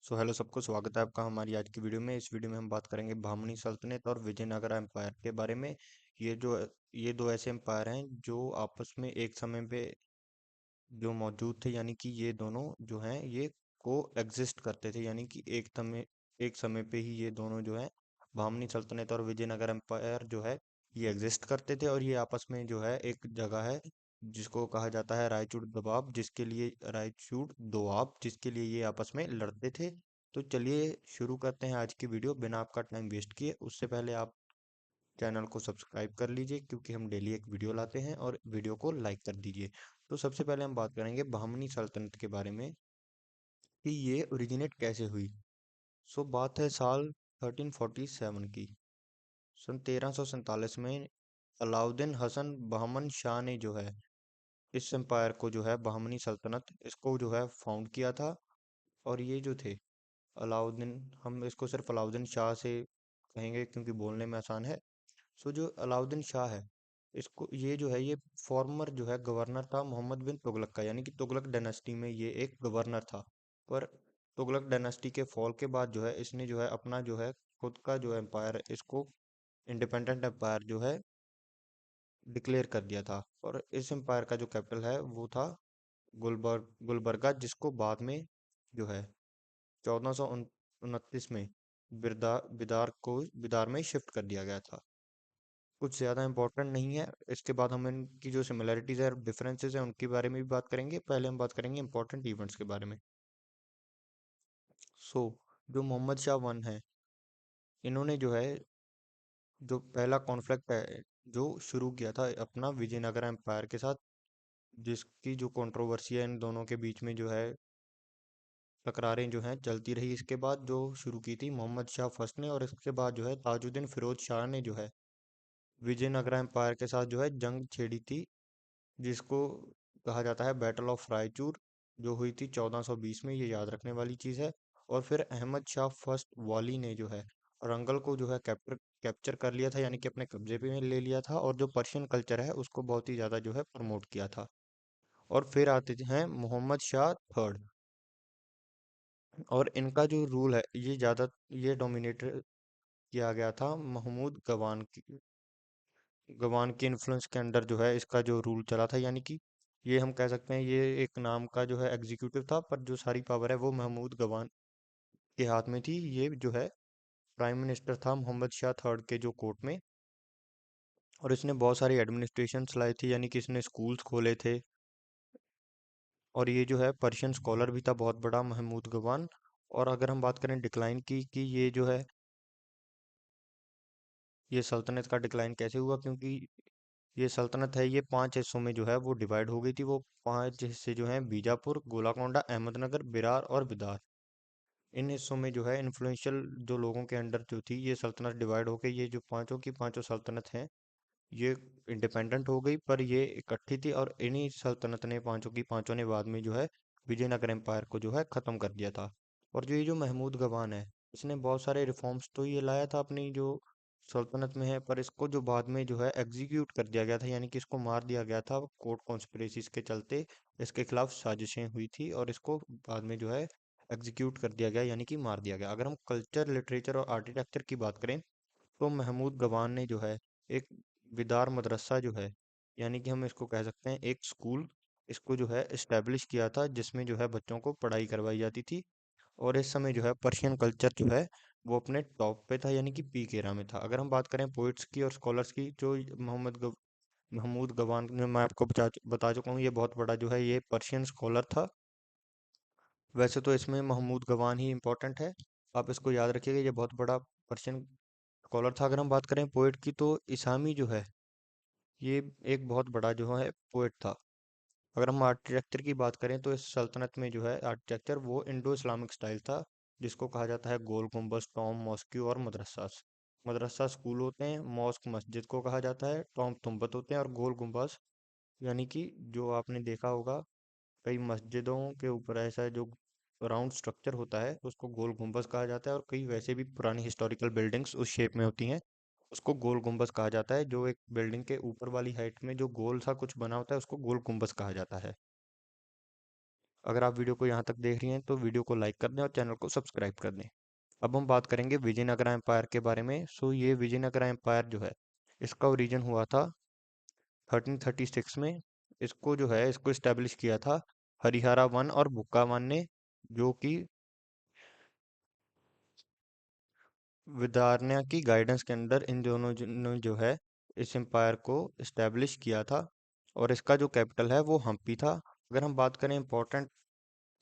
Hello सबको, स्वागत है आपका हमारी आज की वीडियो में। इस वीडियो में हम बात करेंगे बहमनी सल्तनत और विजयनगरा एम्पायर के बारे में। ये जो ये दो ऐसे एम्पायर हैं जो आपस में एक समय पे जो मौजूद थे, यानी कि ये दोनों जो हैं ये को एग्जिस्ट करते थे, यानी कि एक समय पे ही ये दोनों जो है बहमनी सल्तनत और विजयनगर एम्पायर जो है ये एग्जिस्ट करते थे। और ये आपस में जो है एक जगह है जिसको कहा जाता है रायचूड़ दोआब, जिसके लिए ये आपस में लड़ते थे। तो चलिए शुरू करते हैं आज की वीडियो बिना आपका टाइम वेस्ट किए। उससे पहले आप चैनल को सब्सक्राइब कर लीजिए क्योंकि हम डेली एक वीडियो लाते हैं, और वीडियो को लाइक कर दीजिए। तो सबसे पहले हम बात करेंगे बहमनी सल्तनत के बारे में कि ये ओरिजिनेट कैसे हुई। बात है साल 1347 की। सन 1347 में अलाउद्दीन हसन बहमन शाह ने जो है इस एम्पायर को जो है बहमनी सल्तनत इसको जो है फाउंड किया था। और ये जो थे अलाउद्दीन, हम इसको सिर्फ अलाउद्दीन शाह से कहेंगे क्योंकि बोलने में आसान है। जो अलाउद्दीन शाह है, इसको ये जो है ये फॉर्मर जो है गवर्नर था मोहम्मद बिन तुगलक का, यानी कि तुगलक डायनेस्टी में ये एक गवर्नर था। पर तुगलक डायनेस्टी के फॉल के बाद जो है इसने जो है अपना जो है खुद का जो एम्पायर है इसको इंडिपेंडेंट एम्पायर जो है डिक्लेयर कर दिया था। और इस एम्पायर का जो कैपिटल है वो था गुलबर्गा, जिसको बाद में जो है 1429 में बिदार में शिफ्ट कर दिया गया था। कुछ ज़्यादा इंपॉर्टेंट नहीं है। इसके बाद हम इनकी जो सिमिलरिटीज़ है और डिफरेंसेस है उनके बारे में भी बात करेंगे। पहले हम बात करेंगे इंपॉर्टेंट इवेंट्स के बारे में। सो जो मोहम्मद शाह वन है, इन्होंने जो है जो पहला कॉन्फ्लिक्ट है जो शुरू किया था अपना विजयनगर एम्पायर के साथ, जिसकी जो कंट्रोवर्सी है इन दोनों के बीच में जो है तकरारें जो हैं चलती रही। इसके बाद जो शुरू की थी मोहम्मद शाह फर्स्ट ने, और इसके बाद जो है ताजुद्दीन फिरोज शाह ने जो है विजयनगर एम्पायर के साथ जो है जंग छेड़ी थी, जिसको कहा जाता है बैटल ऑफ रायचूर, जो हुई थी 1420 में। ये याद रखने वाली चीज़ है। और फिर अहमद शाह फर्स्ट वाली ने जो है रंगल को जो है कैप्चर कैप्चर कर लिया था, यानी कि अपने कब्जे पे में ले लिया था, और जो पर्शियन कल्चर है उसको बहुत ही ज़्यादा जो है प्रमोट किया था। और फिर आते हैं मोहम्मद शाह थर्ड। और इनका जो रूल है ये डोमिनेट किया गया था गवान के इन्फ्लुएंस के अंडर जो है इसका जो रूल चला था, यानी कि ये हम कह सकते हैं ये एक नाम का जो है एग्जीक्यूटिव था, पर जो सारी पावर है वो महमूद गवान के हाथ में थी। ये जो है प्राइम मिनिस्टर था मोहम्मद शाह थर्ड के जो कोर्ट में। और इसने बहुत सारी एडमिनिस्ट्रेशन लाई थी, यानी कि इसने स्कूल्स खोले थे। और ये जो है पर्शियन स्कॉलर भी था बहुत बड़ा महमूद गवान। और अगर हम बात करें डिक्लाइन की कि ये जो है ये सल्तनत का डिक्लाइन कैसे हुआ, क्योंकि ये सल्तनत है ये 5 हिस्सों में जो है वो डिवाइड हो गई थी। वो 5 हिस्से जो हैं बीजापुर, गोलाकोंडा, अहमदनगर, बिरार और बिदार। इन हिस्सों में जो है इन्फ्लुएंशियल जो लोगों के अंडर जो थी ये सल्तनत डिवाइड होके ये जो पांचों की पांचों सल्तनत हैं ये इंडिपेंडेंट हो गई, पर ये इकट्ठी थी। और इन्हीं सल्तनत ने पांचों की पांचों ने बाद में जो है विजयनगर एम्पायर को जो है खत्म कर दिया था। और जो ये जो महमूद गवान है, इसने बहुत सारे रिफॉर्म्स तो ये लाया था अपनी जो सल्तनत में है, पर इसको जो बाद में जो है एग्जीक्यूट कर दिया गया था, यानी कि इसको मार दिया गया था कोर्ट कॉन्स्पिरेसीज के चलते। इसके खिलाफ साजिशें हुई थी और इसको बाद में जो है एग्जीक्यूट कर दिया गया, यानी कि मार दिया गया। अगर हम कल्चर, लिटरेचर और आर्किटेक्चर की बात करें तो महमूद गवान ने जो है एक विदार मदरसा जो है, यानी कि हम इसको कह सकते हैं एक स्कूल, इसको जो है इस्टेब्लिश किया था, जिसमें जो है बच्चों को पढ़ाई करवाई जाती थी। और इस समय जो है पर्शियन कल्चर जो है वो अपने टॉप पे था, यानी कि पीक एरा में था। अगर हम बात करें पोइट्स की और स्कॉलर्स की, जो महमूद गवान ने मैं आपको बता चुका हूँ, ये बहुत बड़ा जो है ये पर्शियन स्कॉलर था। वैसे तो इसमें महमूद गवान ही इम्पोर्टेंट है, आप इसको याद रखिएगा, ये बहुत बड़ा पर्शियन स्कॉलर था। अगर हम बात करें पोएट की तो इसामी जो है ये एक बहुत बड़ा जो है पोएट था। अगर हम आर्किटेक्चर की बात करें तो इस सल्तनत में जो है आर्किटेक्चर वो इंडो इस्लामिक स्टाइल था, जिसको कहा जाता है गोल गुम्बज, टॉम मॉस्क्यू और मदरसा। मदरसा स्कूल होते हैं, मॉस्क मस्जिद को कहा जाता है, टॉम तुम्बत होते हैं, और गोल गुम्बज यानी कि जो आपने देखा होगा कई मस्जिदों के ऊपर ऐसा जो राउंड स्ट्रक्चर होता है उसको गोल गुम्बज कहा जाता है। और कई वैसे भी पुरानी हिस्टोरिकल बिल्डिंग्स उस शेप में होती हैं, उसको गोल गुम्बज कहा जाता है। जो एक बिल्डिंग के ऊपर वाली हाइट में जो गोल सा कुछ बना होता है उसको गोल गुम्बज कहा जाता है। अगर आप वीडियो को यहाँ तक देख रही हैं तो वीडियो को लाइक कर दें और चैनल को सब्सक्राइब कर दें। अब हम बात करेंगे विजयनगरा एम्पायर के बारे में। सो ये विजयनगरा एम्पायर जो है, इसका ओरिजिन हुआ था 1336 में। इसको जो है, इसको इस्टेब्लिश किया था हरिहरा वन और बुक्का वन ने, जो कि विदारण्य की गाइडेंस के अंदर इन दोनों ने जो है इस एम्पायर को इस्टेब्लिश किया था। और इसका जो कैपिटल है वो हम्पी था। अगर हम बात करें इंपॉर्टेंट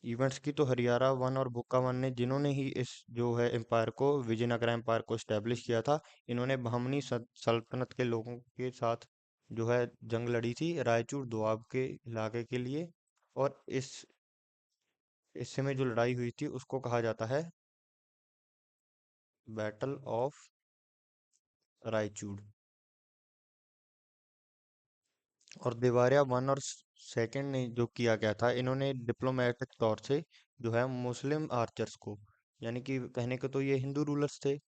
इवेंट्स की, तो हरियाणा वन और बुक्का वन ने, जिन्होंने ही इस जो है एम्पायर को, विजयनगरा एम्पायर को स्टैब्लिश किया था, इन्होंने बहमनी सल्तनत के लोगों के साथ जो है जंग लड़ी थी रायचूर दोआब के इलाके के लिए। और इस समय जो लड़ाई हुई थी उसको कहा जाता है बैटल ऑफ रायचूर। और देवारिया वन और सेकंड ने जो किया गया था, इन्होंने डिप्लोमेटिक तौर से जो है मुस्लिम आर्चर्स को, यानी कि कहने को तो ये हिंदू रूलर्स थे,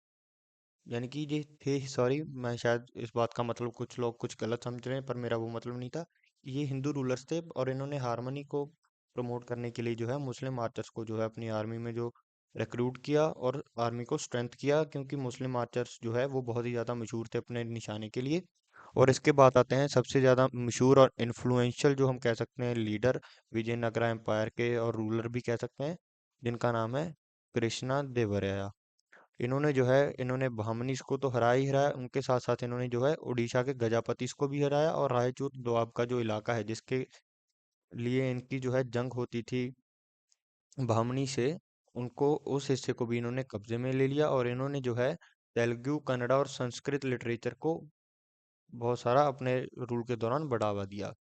यानी कि ये थे, सॉरी मैं शायद इस बात का मतलब कुछ लोग कुछ गलत समझ रहे हैं, पर मेरा वो मतलब नहीं था। ये हिंदू रूलर्स थे और इन्होंने हार्मनी को प्रमोट करने के लिए जो है मुस्लिम आर्चर्स को जो है अपनी आर्मी में जो रिक्रूट किया और आर्मी को स्ट्रेंथ किया, क्योंकि मुस्लिम आर्चर्स जो है वो बहुत ही ज़्यादा मशहूर थे अपने निशाने के लिए। और इसके बाद आते हैं सबसे ज़्यादा मशहूर और इन्फ्लुएंशियल जो हम कह सकते हैं लीडर विजयनगरा एम्पायर के, और रूलर भी कह सकते हैं, जिनका नाम है कृष्णा देवराया। इन्होंने जो है, इन्होंने बहमनीस को तो हरा ही हराया, उनके साथ साथ इन्होंने जो है उड़ीसा के गजापतिस को भी हराया, और रायचूर दोआब का जो इलाका है जिसके लिए इनकी जो है जंग होती थी बहमनी से, उनको उस हिस्से को भी इन्होंने कब्जे में ले लिया। और इन्होंने जो है तेलुगु, कन्नड़ा और संस्कृत लिटरेचर को बहुत सारा अपने रूल के दौरान बढ़ावा दिया।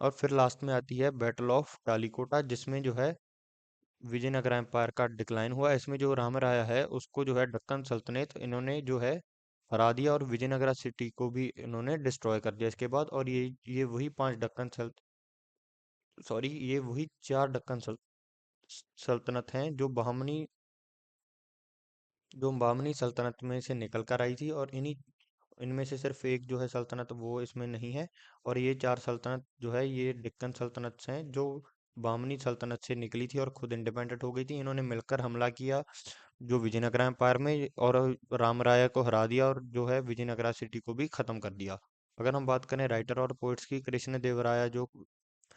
और फिर लास्ट में आती है बैटल ऑफ टालीकोटा, जिसमें जो है विजयनगरा एम्पायर का डिक्लाइन हुआ। इसमें जो रामराया है उसको जो है दक्कन सल्तनत इन्होंने जो है हरा दिया, और विजयनगरा सिटी को भी इन्होंने डिस्ट्रॉय कर दिया इसके बाद। और ये वही पांच दक्कन सॉरी, ये वही चार दक्कन सल्तनत हैं जो बहमनी सल्तनत में से निकल कर आई थी। और इन्हीं इनमें से सिर्फ एक जो है सल्तनत वो इसमें नहीं है। और ये चार सल्तनत जो है ये डेक्कन सल्तनत हैं, जो बहमनी सल्तनत से निकली थी और खुद इंडिपेंडेंट हो गई थी। इन्होंने मिलकर हमला किया जो विजयनगरा एम्पायर में, और रामराया को हरा दिया, और जो है विजयनगरा सिटी को भी खत्म कर दिया। अगर हम बात करें राइटर और पोइट्स की, कृष्ण देवराया जो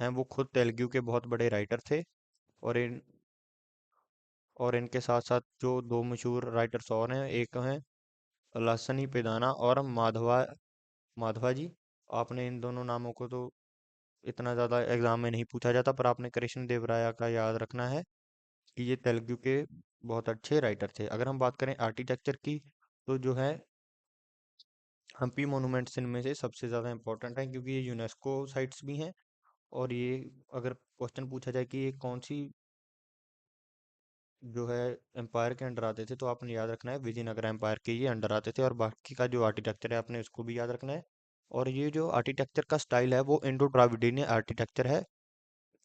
हैं वो खुद तेलुगु के बहुत बड़े राइटर थे। और इनके साथ साथ जो दो मशहूर राइटर्स और हैं, एक हैं लसनी पेदाना और माधवा जी। आपने इन दोनों नामों को तो इतना ज़्यादा एग्जाम में नहीं पूछा जाता, पर आपने कृष्ण देवराया का याद रखना है कि ये तेलुगु के बहुत अच्छे राइटर थे। अगर हम बात करें आर्किटेक्चर की, तो जो है हम्पी मोनूमेंट्स इनमें से सबसे ज़्यादा इंपॉर्टेंट है, क्योंकि ये यूनेस्को साइट्स भी हैं। और ये, अगर क्वेश्चन पूछा जाए कि ये कौन सी जो है एम्पायर के अंडर आते थे, तो आपने याद रखना है विजयनगर एम्पायर के ये अंडर आते थे। और बाकी का जो आर्किटेक्चर है आपने उसको भी याद रखना है। और ये जो आर्किटेक्चर का स्टाइल है वो इंडो द्राविडियन आर्किटेक्चर है।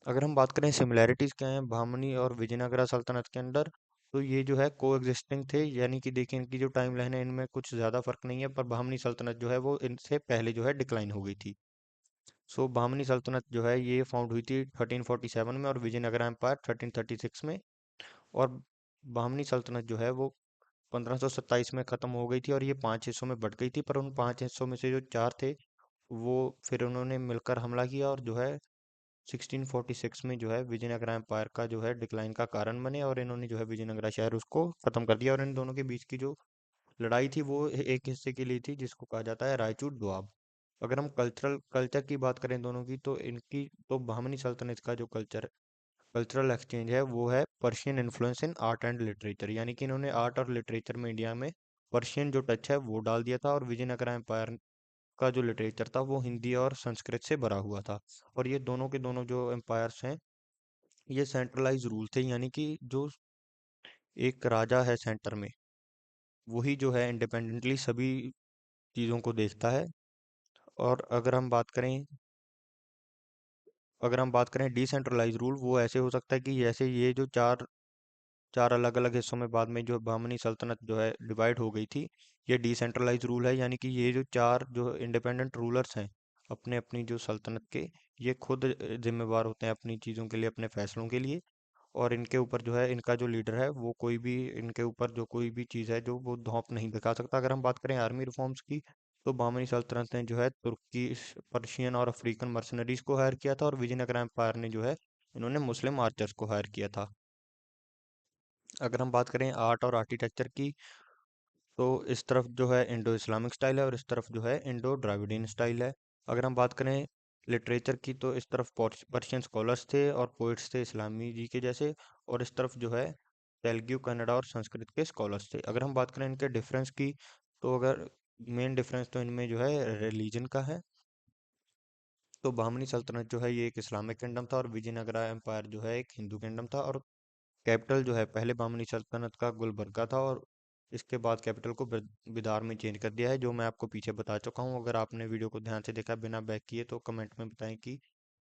अगर हम बात करें सिमिलैरिटीज क्या हैं बहमनी और विजयनगरा सल्तनत के अंदर, तो ये जो है को एग्जिस्टिंग थे, यानी कि देखिए इनकी जो टाइम लाइन है इनमें कुछ ज़्यादा फर्क नहीं है, पर बहमनी सल्तनत जो है वो इनसे पहले जो है डिक्लाइन हो गई थी। सो बहमनी सल्तनत जो है ये फाउंड हुई थी 1347 में, और विजयनगरा एम्पायर 1336 में। और बहमनी सल्तनत जो है वो 1527 में ख़त्म हो गई थी, और ये पांच हिस्सों में बट गई थी। पर उन पांच हिस्सों में से जो चार थे वो फिर उन्होंने मिलकर हमला किया, और जो है 1646 में जो है विजयनगरा एम्पायर का जो है डिक्लाइन का कारण बने, और इन्होंने जो है विजयनगरा शहर उसको खत्म कर दिया। और इन दोनों के बीच की जो लड़ाई थी वो एक हिस्से के लिए थी जिसको कहा जाता है रायचूर दोआब। अगर हम कल्चर की बात करें दोनों की, तो इनकी तो बहमनी सल्तनत का जो कल्चरल एक्सचेंज है वो है Persian influence in art and literature, यानी कि इन्होंने आर्ट और लिटरेचर में इंडिया में पर्शियन जो टच है वो डाल दिया था। और विजयनगरा एम्पायर का जो लिटरेचर था वो हिंदी और संस्कृत से भरा हुआ था। और ये दोनों के दोनों जो एम्पायर्स हैं ये सेंट्रलाइज रूल थे, यानी कि जो एक राजा है सेंटर में, वही जो है इंडिपेंडेंटली सभी चीज़ों को देखता है। और अगर हम बात करें डिसेंट्रलाइज रूल, वो ऐसे हो सकता है कि जैसे ये जो चार चार अलग अलग हिस्सों में बाद में जो बहमनी सल्तनत जो है डिवाइड हो गई थी, ये डिसेंट्रलाइज रूल है, यानी कि ये जो चार जो इंडिपेंडेंट रूलर्स हैं अपने अपनी जो सल्तनत के, ये खुद जिम्मेवार होते हैं अपनी चीज़ों के लिए, अपने फैसलों के लिए। और इनके ऊपर जो है इनका जो लीडर है वो कोई भी इनके ऊपर जो कोई भी चीज़ है जो वो धौंप नहीं दिखा सकता। अगर हम बात करें आर्मी रिफॉर्म्स की, तो बहमनी सल्तनत ने जो है तुर्की, पर्शियन और अफ्रीकन मर्सनरीज को हायर किया था, और विजयनगर एम्पायर ने जो है इन्होंने मुस्लिम आर्चर्स को हायर किया था। अगर हम बात करें आर्ट और आर्किटेक्चर की, तो इस तरफ जो है इंडो इस्लामिक स्टाइल है और इस तरफ जो है इंडो द्राविडियन स्टाइल है। अगर हम बात करें लिटरेचर की, तो इस तरफ पर्शियन स्कॉलर्स थे और पोइट्स थे इस्लामी जी के जैसे, और इस तरफ जो है तेलुगु, कन्नड़ा और संस्कृत के स्कॉलर्स थे। अगर हम बात करें इनके डिफरेंस की, तो अगर मेन डिफरेंस तो इनमें जो है रिलीजन का है। तो बहमनी सल्तनत जो है ये एक इस्लामिक किंगडम था और विजयनगरा एम्पायर जो है एक हिंदू किंगडम था। और कैपिटल जो है पहले बहमनी सल्तनत का गुलबर्गा था, और इसके बाद कैपिटल को बिदार में चेंज कर दिया है, जो मैं आपको पीछे बता चुका हूँ। अगर आपने वीडियो को ध्यान से देखा बिना बैक किए, तो कमेंट में बताएं कि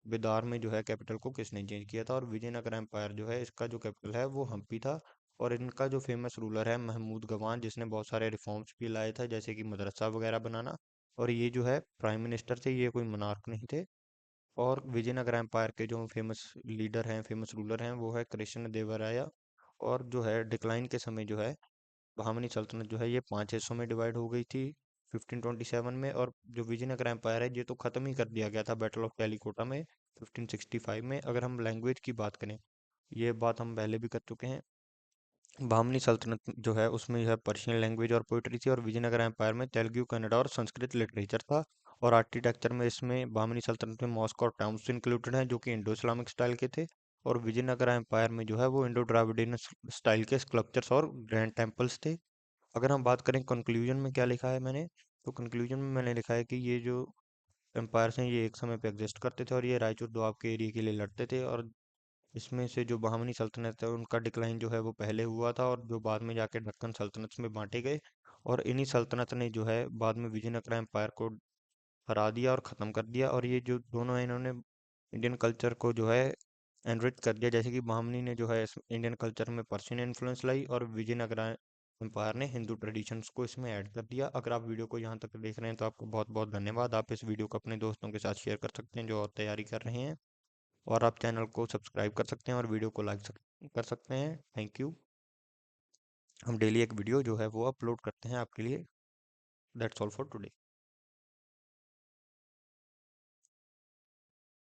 बिदार में जो है कैपिटल को किसने चेंज किया था। और विजयनगर एम्पायर जो है इसका जो कैपिटल है वो हम्पी था। और इनका जो फेमस रूलर है महमूद गवान, जिसने बहुत सारे रिफॉर्म्स भी लाए थे जैसे कि मदरसा वगैरह बनाना। और ये जो है प्राइम मिनिस्टर थे, ये कोई मनार्क नहीं थे। और विजयनगर एम्पायर के जो फेमस लीडर हैं, फेमस रूलर हैं, वो है कृष्ण देवराया। और जो है डिक्लाइन के समय जो है बहमनी सल्तनत जो है ये 5 हिस्सों में डिवाइड हो गई थी 1527 में। और जो विजयनगर एम्पायर है ये तो ख़त्म ही कर दिया गया था बैटल ऑफ टेलीकोटा में 1565 में। अगर हम लैंग्वेज की बात करें, ये बात हम पहले भी कर चुके हैं, बहमनी सल्तनत जो है उसमें जो है पर्शियन लैंग्वेज और पोइट्री थी, और विजयनगर एम्पायर में तेलुगु, कन्नड़ा और संस्कृत लिटरेचर था। और आर्किटेक्चर में इसमें बहमनी सल्तनत में मॉस्क और टाउन्स इंक्लूडेड हैं जो कि इंडो इस्लामिक स्टाइल के थे। और विजयनगर एम्पायर में जो है वो इंडो द्राविडियन स्टाइल के स्कल्पचर्स और ग्रैंड टेम्पल्स थे। अगर हम बात करें कंक्लूजन में क्या लिखा है मैंने, तो कंक्लूजन में मैंने लिखा है कि ये जो एम्पायर्स हैं ये एक समय पे एग्जिस्ट करते थे और ये रायचूर दोआब के एरिया के लिए लड़ते थे। और इसमें से जो बहमनी सल्तनत है उनका डिक्लाइन जो है वो पहले हुआ था, और जो बाद में जाके दक्कन सल्तनत में बांटे गए। और इन्हीं सल्तनत ने जो है बाद में विजयनगर एम्पायर को हरा दिया और ख़त्म कर दिया। और ये जो दोनों हैं इन्होंने इंडियन कल्चर को जो है एनरिच कर दिया, जैसे कि बहमनी ने जो है इंडियन कल्चर में पर्शियन इन्फ्लुएंस लाई, और विजयनगर एम्पायर ने हिंदू ट्रेडिशंस को इसमें ऐड कर दिया। अगर आप वीडियो को यहाँ तक देख रहे हैं तो आपको बहुत बहुत धन्यवाद। आप इस वीडियो को अपने दोस्तों के साथ शेयर कर सकते हैं जो और तैयारी कर रहे हैं, और आप चैनल को सब्सक्राइब कर सकते हैं और वीडियो को लाइक कर सकते हैं। Thank you. हम डेली एक वीडियो जो है वो अपलोड करते हैं आपके लिए। That's all for today.